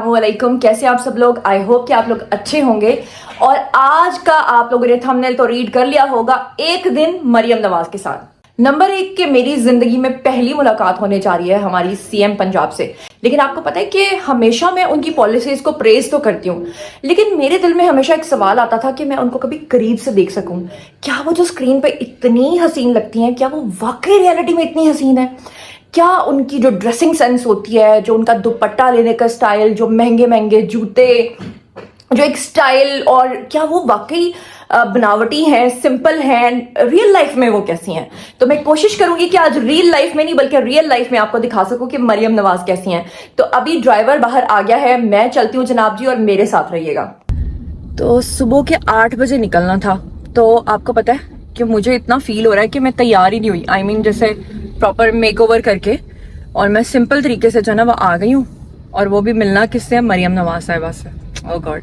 वालेकुम, कैसे आप सब लोग। आई होप कि आप लोग अच्छे होंगे। और आज का आप लोगों ने थंबनेल तो रीड कर लिया होगा, एक दिन मरियम नवाज के साथ। नंबर एक के मेरी जिंदगी में पहली मुलाकात होने जा रही है हमारी सीएम पंजाब से। लेकिन आपको पता है कि हमेशा मैं उनकी पॉलिसीज को प्रेज तो करती हूँ, लेकिन मेरे दिल में हमेशा एक सवाल आता था कि मैं उनको कभी करीब से देख सकूं। क्या वो जो स्क्रीन पे इतनी हसीन लगती हैं, क्या वो वाकई रियलिटी में इतनी हसीन है? क्या उनकी जो ड्रेसिंग सेंस होती है, जो उनका दुपट्टा लेने का स्टाइल, जो महंगे महंगे जूते, जो एक स्टाइल, और क्या वो वाकई बनावटी हैं, सिंपल हैं, रियल लाइफ में वो कैसी हैं? तो मैं कोशिश करूंगी कि आज रियल लाइफ में नहीं बल्कि रियल लाइफ में आपको दिखा सकूं कि मरियम नवाज कैसी हैं। तो अभी ड्राइवर बाहर आ गया है, मैं चलती हूँ जनाब जी, और मेरे साथ रहिएगा। तो सुबह के 8 बजे निकलना था। तो आपको पता है कि मुझे इतना फील हो रहा है कि मैं तैयार ही नहीं हुई। आई मीन जैसे प्रॉपर मेकओवर करके, और मैं सिंपल तरीके से जो है ना वो आ गई हूँ। और वो भी मिलना किससे? मरियम नवाज साहिबा से। ओह गॉड,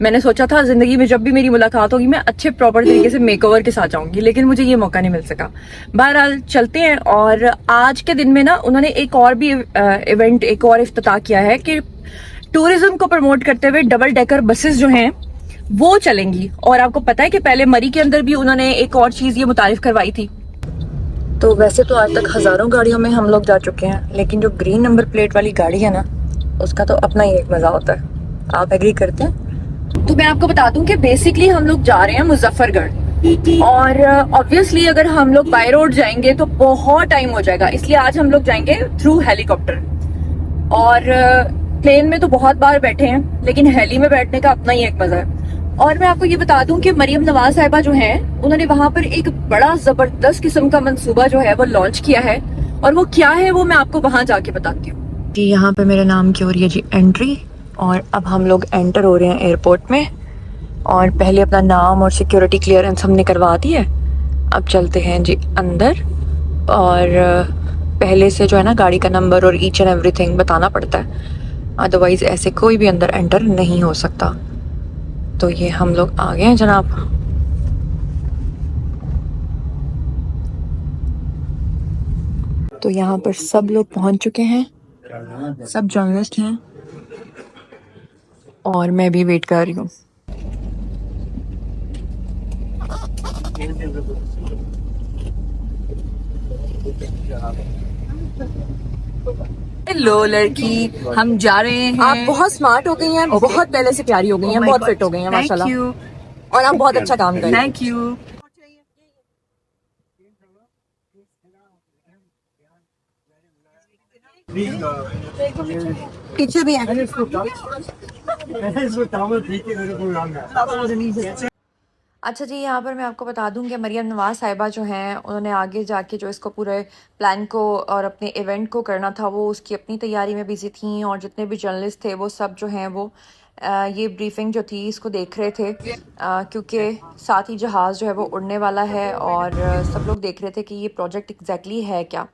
मैंने सोचा था जिंदगी में जब भी मेरी मुलाकात होगी मैं अच्छे प्रॉपर तरीके से मेकओवर के साथ जाऊंगी, लेकिन मुझे ये मौका नहीं मिल सका। बहरहाल चलते हैं। और आज के दिन में ना उन्होंने एक और भी इवेंट, एक और इफ्तिताह किया है कि टूरिज्म को प्रमोट करते हुए डबल डेकर बसेस जो हैं वो चलेंगी। और आपको पता है कि पहले मरी के अंदर भी उन्होंने एक और चीज ये मुतारिफ करवाई थी। तो वैसे तो आज तक हजारों गाड़ियों में हम लोग जा चुके हैं, लेकिन जो ग्रीन नंबर प्लेट वाली गाड़ी है ना, उसका तो अपना ही एक मजा होता है। आप एग्री करते हैं? तो मैं आपको बता दूं कि बेसिकली हम लोग जा रहे हैं मुजफ्फरगढ़। और ऑब्वियसली अगर हम लोग बाय रोड जाएंगे तो बहुत टाइम हो जाएगा, इसलिए आज हम लोग जाएंगे थ्रू हेलीकॉप्टर। और प्लेन में तो बहुत बार बैठे हैं, लेकिन हेली में बैठने का अपना ही एक मजा है। और मैं आपको ये बता दूं कि मरियम नवाज साहिबा जो हैं, उन्होंने वहां पर एक बड़ा जबरदस्त किस्म का मंसूबा जो है वो लॉन्च किया है। और वो क्या है वो मैं आपको वहां जाके बताती हूँ जी। यहाँ पे मेरे नाम की हो रही है जी एंट्री, और अब हम लोग एंटर हो रहे हैं एयरपोर्ट में। और पहले अपना नाम और सिक्योरिटी क्लियरेंस हमने करवा दी है। अब चलते हैं जी अंदर। और पहले से जो है ना गाड़ी का नंबर और ईच एंड एवरीथिंग बताना पड़ता है, अदरवाइज ऐसे कोई भी अंदर एंटर नहीं हो सकता। तो ये हम लोग आ गए हैं जनाब। तो यहाँ पर सब लोग पहुंच चुके हैं, सब जर्नलिस्ट हैं, और मैं भी वेट कर रही हूँ। हेलो लड़की, हम जा रहे हैं। आप बहुत स्मार्ट हो गई हैं, बहुत पहले से प्यारी हो गई हैं, बहुत फिट हो गई हैं माशाल्लाह। और आप बहुत अच्छा काम कर रही हैं। Thank you. पीछे भी है। अच्छा जी, यहाँ पर मैं आपको बता दूं कि मरियम नवाज साहिबा जो हैं, उन्होंने आगे जाके जो इसको पूरे प्लान को और अपने इवेंट को करना था, वो उसकी अपनी तैयारी में बिजी थी। और जितने भी जर्नलिस्ट थे वो सब जो हैं वो ये ब्रीफिंग जो थी इसको देख रहे थे, क्योंकि साथ ही जहाज़ जो है वो उड़ने वाला है। और सब लोग देख रहे थे कि ये प्रोजेक्ट एग्जैक्टली है क्या।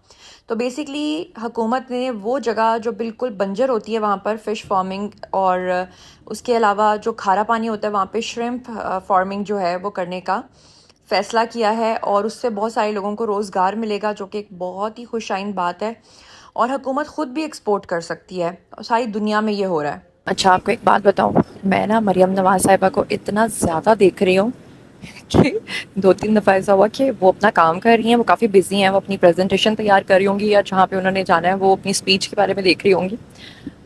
तो बेसिकली हुकूमत ने वो जगह जो बिल्कुल बंजर होती है वहाँ पर फ़िश फार्मिंग, और उसके अलावा जो खारा पानी होता है वहाँ पे श्रिम्प फार्मिंग जो है वो करने का फ़ैसला किया है। और उससे बहुत सारे लोगों को रोज़गार मिलेगा, जो कि एक बहुत ही खुशाइन बात है। और हुकूमत ख़ुद भी एक्सपोर्ट कर सकती है, और सारी दुनिया में ये हो रहा है। अच्छा, आपको एक बात बताऊँ, मैं ना मरियम नवाज साहिबा को इतना ज़्यादा देख रही हूँ कि 2-3 दफ़ा ऐसा हुआ कि वो अपना काम कर रही हैं, वो काफ़ी बिजी हैं, वो अपनी प्रेजेंटेशन तैयार कर रही होंगी, या जहाँ पे उन्होंने जाना है वो अपनी स्पीच के बारे में देख रही होंगी।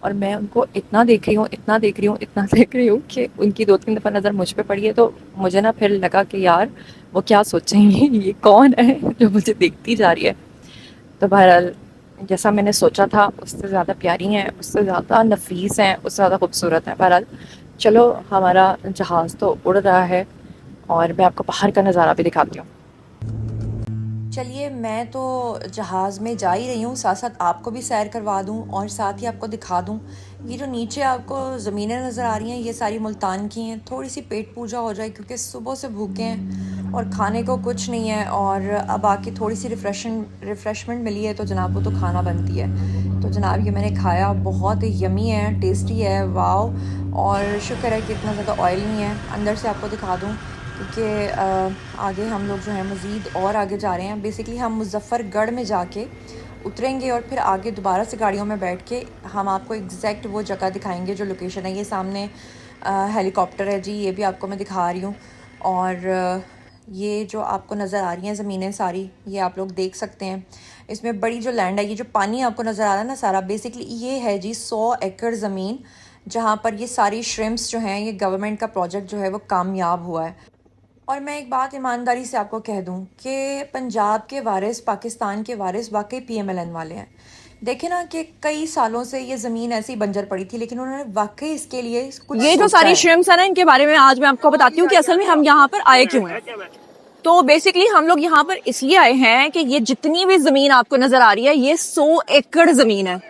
और मैं उनको इतना देख रही हूँ, इतना देख रही हूँ, इतना देख रही हूँ कि उनकी 2-3 दफ़ा नज़र मुझ पे पड़ी है। तो मुझे ना फिर लगा कि यार वो क्या सोचेंगी, ये कौन है जो मुझे देखती जा रही है। तो बहरहाल जैसा मैंने सोचा था उससे ज़्यादा प्यारी हैं, उससे ज़्यादा नफीस हैं, उससे ज़्यादा खूबसूरत हैं। बहरहाल चलो, हमारा जहाज़ तो उड़ रहा है और मैं आपको बाहर का नज़ारा भी दिखाती हूँ। चलिए, मैं तो जहाज़ में जा ही रही हूँ, साथ साथ आपको भी सैर करवा दूँ और साथ ही आपको दिखा दूँ। ये जो नीचे आपको ज़मीनें नज़र आ रही हैं, ये सारी मुल्तान की हैं। थोड़ी सी पेट पूजा हो जाए क्योंकि सुबह से भूखे हैं और खाने को कुछ नहीं है। और अब आके थोड़ी सी रिफ़्रेशमेंट मिली है तो जनाब वो तो खाना बनती है। तो जनाब ये मैंने खाया, बहुत यमी है, टेस्टी है, वाव। और शुक्र है कि इतना ज़्यादा ऑयल नहीं है। अंदर से आपको दिखा दूँ क्योंकि आगे हम लोग जो है मज़ीद और आगे जा रहे हैं। बेसिकली हम मुजफ्फ़रगढ़ में जाके उतरेंगे और फिर आगे दोबारा से गाड़ियों में बैठ के हम आपको एग्जैक्ट वो जगह दिखाएंगे जो लोकेशन है। ये सामने हेलीकॉप्टर है जी, ये भी आपको मैं दिखा रही हूँ। और ये जो आपको नज़र आ रही हैं ज़मीनें सारी, ये आप लोग देख सकते हैं। इसमें बड़ी जो लैंड है, ये जो पानी आपको नज़र आ रहा है ना सारा, बेसिकली ये है जी 100 एकड़ ज़मीन, जहाँ पर ये सारी श्रिम्प्स जो हैं, ये गवर्नमेंट का प्रोजेक्ट जो है वो कामयाब हुआ है। और मैं एक बात ईमानदारी से आपको कह दूं कि पंजाब के वारिस, पाकिस्तान के वारिस वाकई PMLN वाले हैं। देखे ना कि कई सालों से ये ज़मीन ऐसी ही बंजर पड़ी थी, लेकिन उन्होंने वाकई इसके लिए कुछ ये जो सोचा सारी है। श्रिम्प्स है ना, इनके बारे में आज मैं आपको बताती हूँ कि असल में हम यहाँ पर आए क्यों हैं। तो बेसिकली हम लोग यहाँ पर इसलिए आए हैं कि ये जितनी भी जमीन आपको नजर आ रही है, ये 100 एकड़ जमीन है।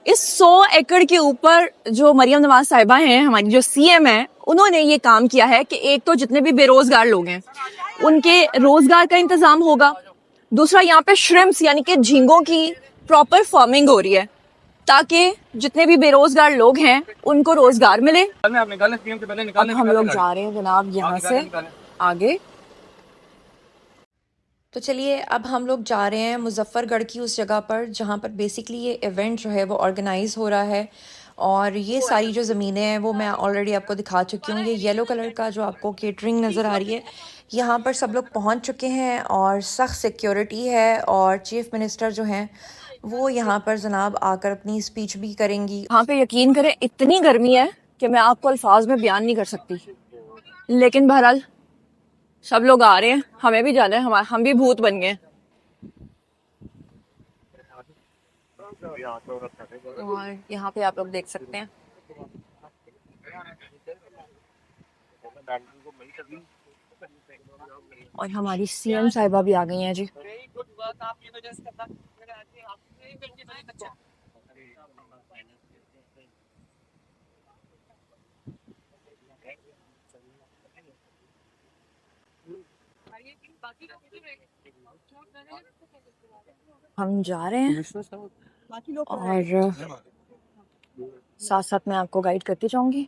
इस 100 एकड़ के ऊपर जो मरियम नवाज साहिबा हैं, हमारी जो CM है, उन्होंने ये काम किया है कि एक तो जितने भी बेरोजगार लोग हैं उनके रोजगार का इंतजाम होगा, दूसरा यहाँ पे श्रिम्प्स यानी कि झींगों की प्रॉपर फार्मिंग हो रही है ताकि जितने भी बेरोजगार लोग हैं उनको रोजगार मिले। अब हम लोग जा रहे हैं जनाब यहाँ से आगे। तो चलिए अब हम लोग जा रहे हैं मुजफ्फरगढ़ की उस जगह पर जहाँ पर बेसिकली ये इवेंट जो है वो ऑर्गेनाइज हो रहा है। और ये सारी जो ज़मीनें हैं वो मैं ऑलरेडी आपको दिखा चुकी हूँ। ये येलो कलर का जो आपको केटरिंग नज़र आ रही है, यहाँ पर सब लोग पहुँच चुके हैं और सख्त सिक्योरिटी है। और चीफ मिनिस्टर जो हैं वो यहाँ पर जनाब आकर अपनी स्पीच भी करेंगी। यहाँ पे यकीन करें इतनी गर्मी है कि मैं आपको अल्फाज में बयान नहीं कर सकती, लेकिन बहरहाल सब लोग आ रहे हैं, हमें भी जाना है, हम भी भूत बन गए। और यहाँ पे आप लोग देख सकते हैं और हमारी CM साहिबा भी आ गई हैं जी। हम जा रहे हैं और साथ साथ मैं आपको गाइड करती जाऊंगी।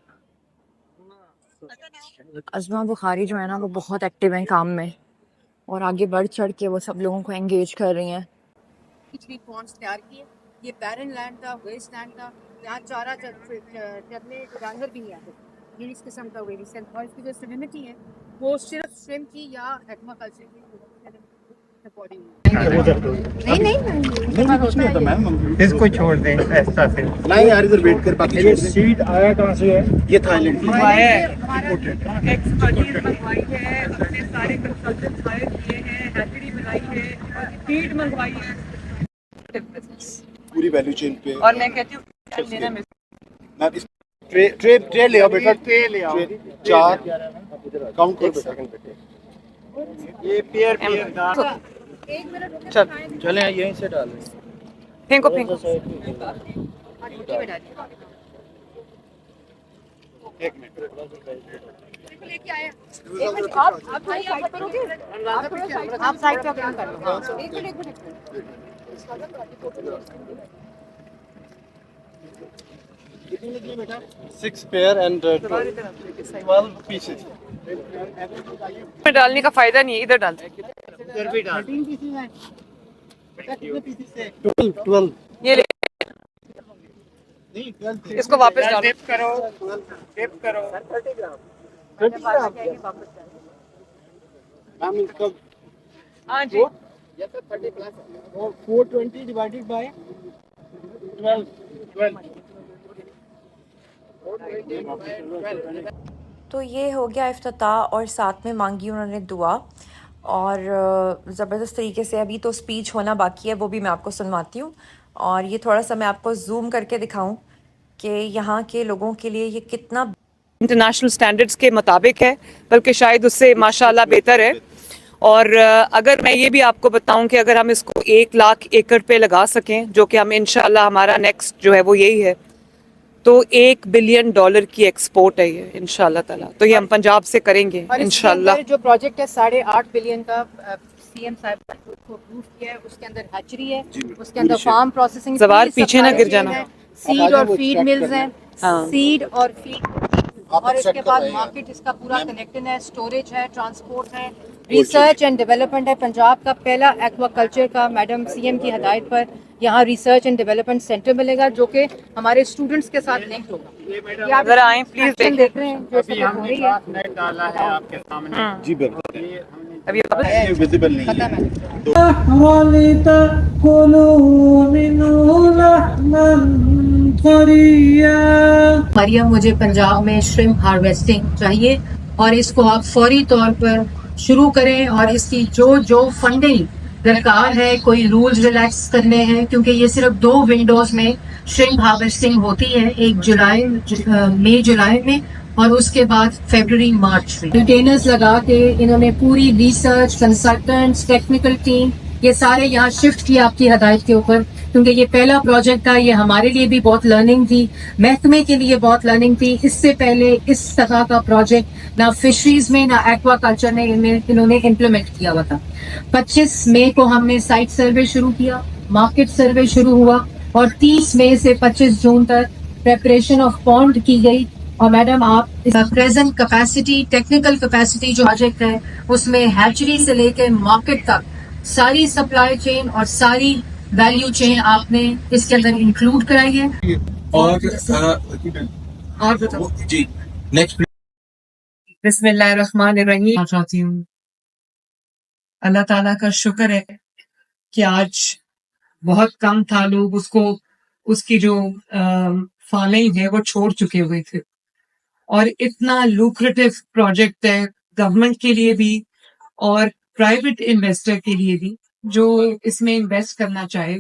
अज़मा बुखारी जो है ना वो बहुत एक्टिव है काम में और आगे बढ़ चढ़ के वो सब लोगों को एंगेज कर रही हैं। पिछली फॉन्ट्स तैयार किए। ये बैरन लैंड था, वेस्ट लैंड था, यहाँ चारा चरने जानवर भी नहीं आते। ये इस किस्म का वेरिएंट है और इसकी जो सैलिनिटी है वो सिर्फ श्रिम्प की या एक्वाकल्चर की नहीं नहीं मैम इसको छोड़ दें ऐसा से नहीं यार, इधर वेट कर, बाकी ये सीड आया कहाँ से है? ये थाईलैंड की एक्सपर्टीज मंगवाई है, अपने सारे कंसल्टेंट्स हायर किए हैं, हैचरी बनाई है, फीड मंगवाई है पूरी वैल्यू चेन पे। और मैं कहती हूँ मेरा मैं इस ट्रे ले आओ बेटा, ट्रे ले आओ, 4 काउंट कर बेटा। ये पेयर चल चले यहीं से डाल फेंको फेंको। एक मिनट आप साइड पे अपना कर लो। एक मिनट 6 पेयर एंड 12 पीसेस। में डालने का फायदा नहीं है, इधर डाल दे। इधर भी डाल 13 पीसेस हैं बेटा, कितने पीसेस है? 12 ये ले, नहीं 12 इसको वापस डालो। डिप करो डिप करो 30 ग्राम मैम इसका। हाँ जी, ये तो 30 प्लस है और 420 डिवाइडेड बाय 12 तो ये हो गया इफ्तिताह और साथ में मांगी उन्होंने दुआ। और ज़बरदस्त तरीके से अभी तो स्पीच होना बाकी है, वो भी मैं आपको सुनवाती हूँ। और ये थोड़ा सा मैं आपको जूम करके दिखाऊं कि यहाँ के लोगों के लिए ये कितना इंटरनेशनल स्टैंडर्ड्स के मुताबिक है, बल्कि शायद उससे माशाल्लाह बेहतर है। और अगर मैं ये भी आपको बताऊं कि अगर हम इसको 1 लाख एकड़ पे लगा सकें, जो कि हम इंशाल्लाह हमारा नेक्स्ट जो है वो यही है, तो $1 बिलियन की एक्सपोर्ट है ये इंशाल्लाह ताला। तो ये हम पंजाब से करेंगे इंशाल्लाह। जो प्रोजेक्ट है 8.5 बिलियन का CM साहब को अप्रूव किया है, उसके अंदर हैचरी है, उसके अंदर फार्म प्रोसेसिंग, जवार पीछे ना गिर जाना। सीड और फीड मिल्स हैं, हाँ। सीड और फीड, और इसके बाद मार्केट इसका पूरा कनेक्टेड है, स्टोरेज है, ट्रांसपोर्ट है, रिसर्च एंड डेवलपमेंट है। पंजाब का पहला एक्वाकल्चर का मैडम सीएम की हदायत पर यहाँ रिसर्च एंड डेवलपमेंट सेंटर मिलेगा, जो कि हमारे स्टूडेंट्स के साथ लिंक होगा। ये आप अगर आएं, प्लीज action देख रहे हैं जो अभी सब हो हमने रही है। बात नेट डाला है आपके सामने। जी बिल्कुल, ये हमने अभी ये विजिबल नहीं पता है। है मरियम, मुझे पंजाब में श्रिम्प हार्वेस्टिंग चाहिए और इसको आप फौरी तौर पर शुरू करें, और इसकी जो जो फंडिंग दरकार है, कोई रूल्स रिलैक्स करने हैं, क्योंकि ये सिर्फ 2 विंडोज में श्रिम्प हार्वेस्टिंग होती है, एक मई जुलाई में और उसके बाद फरवरी मार्च में। कंटेनर्स लगा के इन्होंने पूरी रिसर्च, कंसल्टेंट्स, टेक्निकल टीम ये सारे यहाँ शिफ्ट किया आपकी हदायत के ऊपर, क्योंकि ये पहला प्रोजेक्ट था। ये हमारे लिए भी बहुत लर्निंग थी, महकमे के लिए बहुत लर्निंग थी। इससे पहले इस तरह का प्रोजेक्ट ना फिशरीज में ना एक्वाकल्चर ने इन्होंने इम्प्लीमेंट किया हुआ था। 25 मई को हमने साइट सर्वे शुरू किया, मार्केट सर्वे शुरू हुआ और 30 मई से 25 जून तक प्रेपरेशन ऑफ पॉन्ड की गई। और मैडम, आप प्रेजेंट कैपेसिटी, टेक्निकल कैपेसिटी जो प्रोजेक्ट है उसमें हैचरी से लेकर मार्केट तक सारी सप्लाई चेन और सारी वैल्यू चेन आपने इसके अंदर इंक्लूड कराई है। और बताओ जी नेक्स्ट बिस्मिल्लाहिर्रहमानिर्रहीम। चाहती हूँ अल्लाह ताला का शुक्र है कि आज बहुत कम था लोग उसकी जो फॉलोइंग है वो छोड़ चुके हुए थे, और इतना लुक्रेटिव प्रोजेक्ट है गवर्नमेंट के लिए भी और प्राइवेट इन्वेस्टर के लिए भी जो इसमें इन्वेस्ट करना चाहे।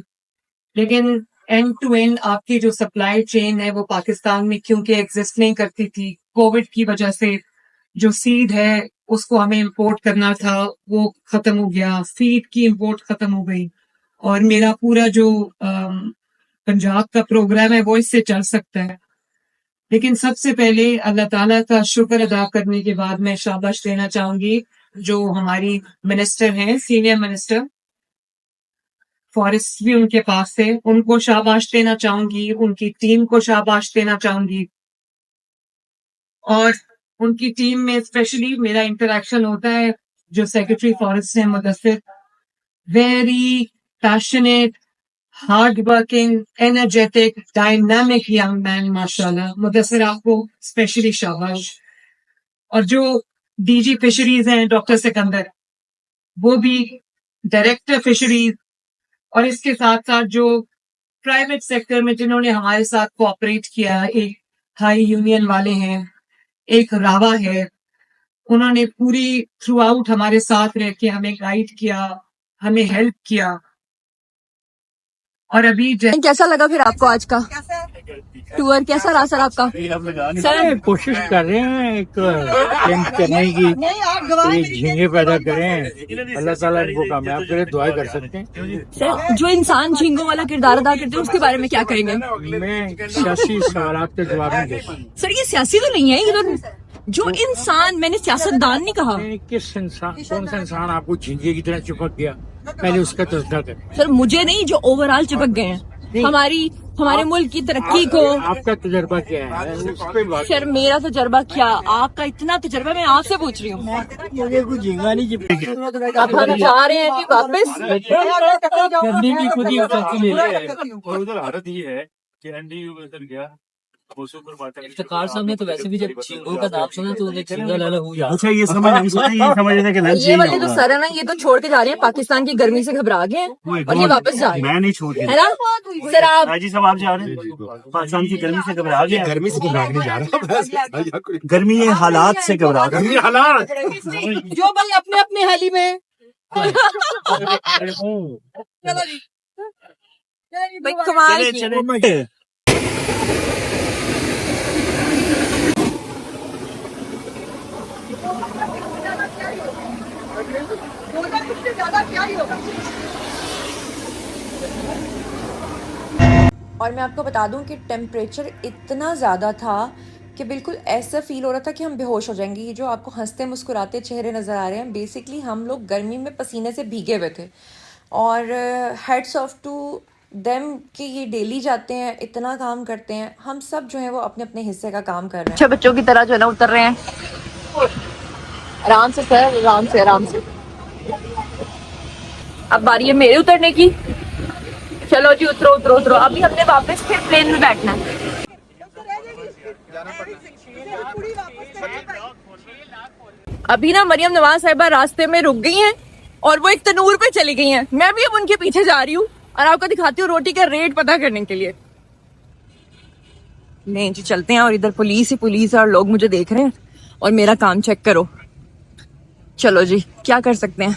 लेकिन एंड टू एंड आपकी जो सप्लाई चेन है वो पाकिस्तान में क्योंकि एग्जिस्ट नहीं करती थी, कोविड की वजह से जो सीड है उसको हमें इंपोर्ट करना था वो खत्म हो गया, फीड की इंपोर्ट खत्म हो गई, और मेरा पूरा जो पंजाब का प्रोग्राम है वो इससे चल सकता है। लेकिन सबसे पहले अल्लाह ताला का शुक्र अदा करने के बाद मैं शाबाश देना चाहूंगी जो हमारी मिनिस्टर हैं, सीनियर मिनिस्टर फॉरेस्ट भी उनके पास है, उनको शाबाश देना चाहूंगी, उनकी टीम को शाबाश देना चाहूंगी। और उनकी टीम में स्पेशली मेरा इंटरेक्शन होता है जो सेक्रेटरी फॉरेस्ट है Mudassir, very passionate, hard working, energetic, dynamic young man, माशाल्लाह। मुदस्सिर, आपको स्पेशली शाबाश। और जो डीजी फिशरीज हैं डॉक्टर सिकंदर, वो भी डायरेक्टर फिशरीज, और इसके साथ साथ जो प्राइवेट सेक्टर में जिन्होंने हमारे साथ कोऑपरेट किया, एक हाई यूनियन वाले हैं, एक रावा है, उन्होंने पूरी थ्रू आउट हमारे साथ रह के हमें गाइड किया, हमें हेल्प किया। और अभी कैसा लगा फिर आपको आज का टूर, कैसा रहा सर आपका? सर कोशिश कर रहे हैं एक कैंप करने की, एक झींगे पैदा करें, अल्लाह ताला इनको कामयाब करे, दुआ कर सकते हैं। सर, जो इंसान झींगों वाला किरदार अदा करते हैं उसके बारे में क्या कहेंगे? मैं सियासी सवालात के जवाब नहीं दे सकता। सर, ये सियासी तो नहीं है, ये तो जो इंसान, मैंने सियासतदान नहीं कहा। किस इंसान, कौन सा इंसान आपको झींगे की तरह चिपक गया, पहले उसका तज़किरा करें। सर, मुझे नहीं, जो ओवरऑल चिपक गए हैं हमारे मुल्क की तरक्की को। आपका तजर्बा क्या है उस पे बात। सर, मेरा तजर्बा क्या, आपका इतना तजर्बा, मैं आपसे पूछ रही हूँ। मुझे कुछ झींगा नहीं चिपका। अब हम जा रहे हैं जी वापस। गंदी की खुद ही उतर ले। और उधर हालत ये है कि एनडी उधर गया, इफ्तिखार साहब ने तो वैसे भी जब झींगों का नाम सुना तो उन्हें झींगा लाला हो गया। अच्छा, ये समझ हम सोचे ये समझ रहे थे कि लंच ये वाले जो सर है ना, ये तो छोड़ के जा रहे हैं, पाकिस्तान की गर्मी से घबरा गए हैं और ये वापस जा रहे हैं। मैं नहीं छोड़ है ना सर? आप राजी साहब, आप जा रहे हैं पाकिस्तान की गर्मी से घबरा गए? गर्मी से घबराने जा रहा हूँ। गर्मी के हालात से घबरा गए। हालात जो भाई अपने अपने हाली में भाई कमाल की। और मैं आपको बता दूं कि टेम्परेचर इतना ज़्यादा था कि बिल्कुल ऐसा फील हो रहा था कि हम बेहोश हो जाएंगे। ये जो आपको हंसते मुस्कुराते चेहरे नज़र आ रहे हैं, बेसिकली हम लोग गर्मी में पसीने से भीगे हुए थे। और हेड्स ऑफ टू देम कि ये डेली जाते हैं, इतना काम करते हैं। हम सब जो है वो अपने अपने हिस्से का काम कर रहे हैं। अच्छा, बच्चों की तरह जो है ना उतर रहे हैं। आराम से सर, आराम से आराम से। अब बारी है मेरे उतरने की। चलो जी उतरो उतरो उतरो। अभी हमने वापस फिर प्लेन में बैठना है। अभी ना मरियम नवाज साहिबा रास्ते में रुक गई हैं और वो एक तनूर पे चली गई हैं। मैं भी अब उनके पीछे जा रही हूँ और आपको दिखाती हूँ रोटी का रेट पता करने के लिए। नहीं जी चलते हैं। और इधर पुलिस ही पुलिस है और लोग मुझे देख रहे हैं और मेरा काम चेक करो। चलो जी क्या कर सकते हैं।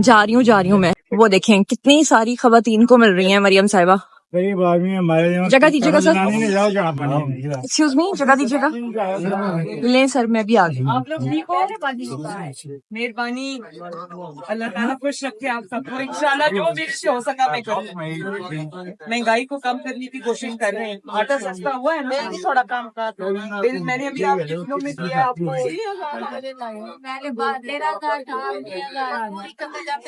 जा रही हूँ मैं। वो देखें कितनी सारी खवातीन को मिल रही हैं मरियम साहिबा। गरीब आदमी हमारे जगह दीजिएगा सर। जाओ जहाँ पानी एक्सक्यूज मी जगह दीजिएगा। ले सर मैं भी आ गई। आप लोग ठीक हो? मेहरबानी। अल्लाह ताला खुश रखे आप सबको। इंशाल्लाह जो भी से हो सका मैं करूँ। महंगाई को कम करने की कोशिश कर रहे हैं। आटा सस्ता हुआ है ना, थोड़ा कम कर। बिल मैंने अभी आप कितनों में दिया आपको?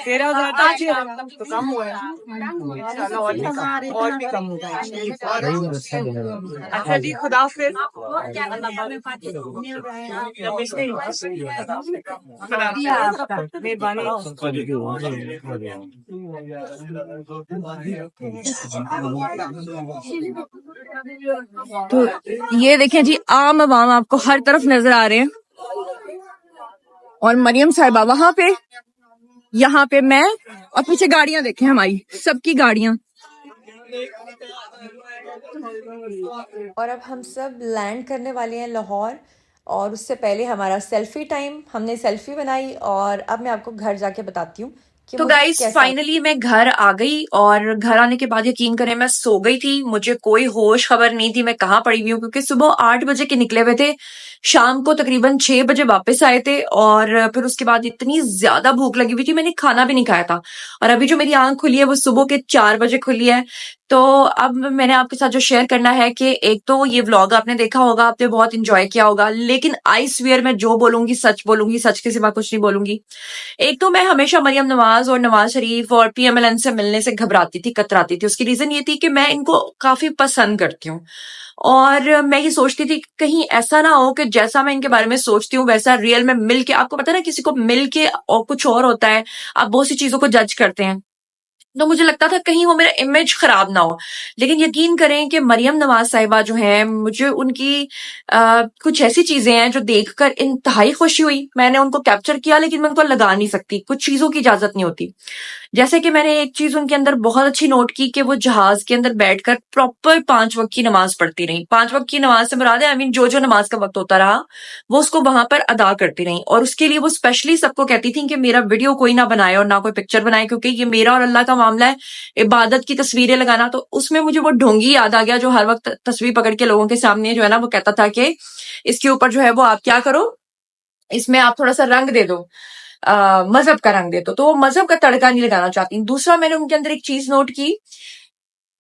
13,000 तो कम हुआ है। और भी कम होगा। अच्छा जी खुदा हाफिज। मेहरबानी। तो ये देखें जी आम आवाम आपको हर तरफ नजर आ रहे हैं और मरियम साहिबा वहां पे, यहाँ पे मैं, और पीछे गाड़ियां देखें हमारी सबकी गाड़ियां। और अब हम सब लैंड करने वाले हैं लाहौर। और उससे पहले हमारा सेल्फी टाइम, हमने सेल्फी बनाई और अब मैं आपको घर जाके बताती हूँ कि तो मुझे गाइस कैसा। फाइनली मैं घर आ गई और घर आने के बाद यकीन करें मैं सो गई थी। मुझे कोई होश खबर नहीं थी मैं कहाँ पड़ी हुई हूँ, क्योंकि सुबह 8 बजे के निकले हुए थे, शाम को तकरीबन 6 बजे वापस आए थे। और फिर उसके बाद इतनी ज्यादा भूख लगी हुई थी मैंने खाना भी नहीं खाया था। और अभी जो मेरी आंख खुली है वो सुबह के 4 बजे खुली है। तो अब मैंने आपके साथ जो शेयर करना है कि एक तो ये व्लॉग आपने देखा होगा, आपने बहुत इंजॉय किया होगा, लेकिन आई स्वेयर मैं जो बोलूंगी सच बोलूंगी, सच के सिवा कुछ नहीं बोलूंगी। एक तो मैं हमेशा मरियम नवाज और नवाज शरीफ और PMLN से मिलने से घबराती थी, कतराती थी। उसकी रीजन ये थी कि मैं इनको काफी पसंद करती हूँ और मैं ये सोचती थी कहीं ऐसा ना हो कि जैसा मैं इनके बारे में सोचती हूँ वैसा रियल में मिल के, आपको पता है ना किसी को मिल के और कुछ और होता है, आप बहुत सी चीजों को जज करते हैं। तो मुझे लगता था कहीं वो मेरा इमेज खराब ना हो। लेकिन यकीन करें कि मरियम नवाज साहिबा जो है, मुझे उनकी कुछ ऐसी चीजें हैं जो देखकर इंतहाई खुशी हुई। मैंने उनको कैप्चर किया लेकिन मैं उनको लगा नहीं सकती, कुछ चीजों की इजाजत नहीं होती। जैसे कि मैंने एक चीज उनके अंदर बहुत अच्छी नोट की कि वो जहाज के अंदर बैठकर प्रॉपर 5 वक्त की नमाज पढ़ती रही। 5 वक्त की नमाज से मुराद है आई मीन जो नमाज का वक्त होता रहा वो उसको वहां पर अदा करती रही। और उसके लिए वो स्पेशली सबको कहती थी कि मेरा वीडियो कोई ना बनाए और ना कोई पिक्चर बनाए, क्योंकि ये मेरा और अल्लाह का मामला है, इबादत की तस्वीरें लगाना। तो उसमें मुझे वो ढोंगी याद आ गया जो हर वक्त तस्वीर पकड़ के लोगों के सामने जो है ना वो कहता था कि इसके ऊपर जो है वो आप क्या करो, इसमें आप थोड़ा सा रंग दे दो, मजहब का रंग दे दो। तो वो मजहब का तड़का नहीं लगाना चाहती। दूसरा मैंने उनके अंदर एक चीज नोट की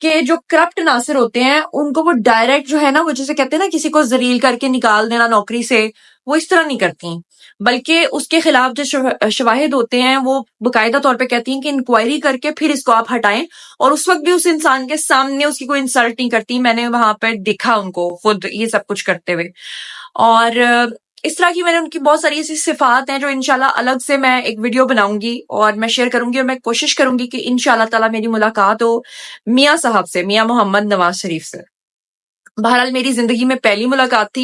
कि जो करप्ट नासिर होते हैं उनको वो डायरेक्ट जो है ना वो जैसे कहते हैं ना किसी को जलील करके निकाल देना नौकरी से, वो इस तरह नहीं करती, बल्कि उसके खिलाफ जो शवाहिद होते हैं वो बाकायदा तौर पे कहती हैं कि इंक्वायरी करके फिर इसको आप हटाएं। और उस वक्त भी उस इंसान के सामने उसकी कोई इंसल्ट नहीं करती। मैंने वहां पर देखा उनको खुद ये सब कुछ करते हुए। और इस तरह की मैंने उनकी बहुत सारी ऐसी सिफात हैं जो इंशाल्लाह अलग से मैं एक वीडियो बनाऊंगी और मैं शेयर करूंगी। और मैं कोशिश करूंगी कि इंशाल्लाह ताला मेरी मुलाकात हो मियां साहब से, मियां मोहम्मद नवाज शरीफ से। बहरहाल मेरी जिंदगी में पहली मुलाकात थी।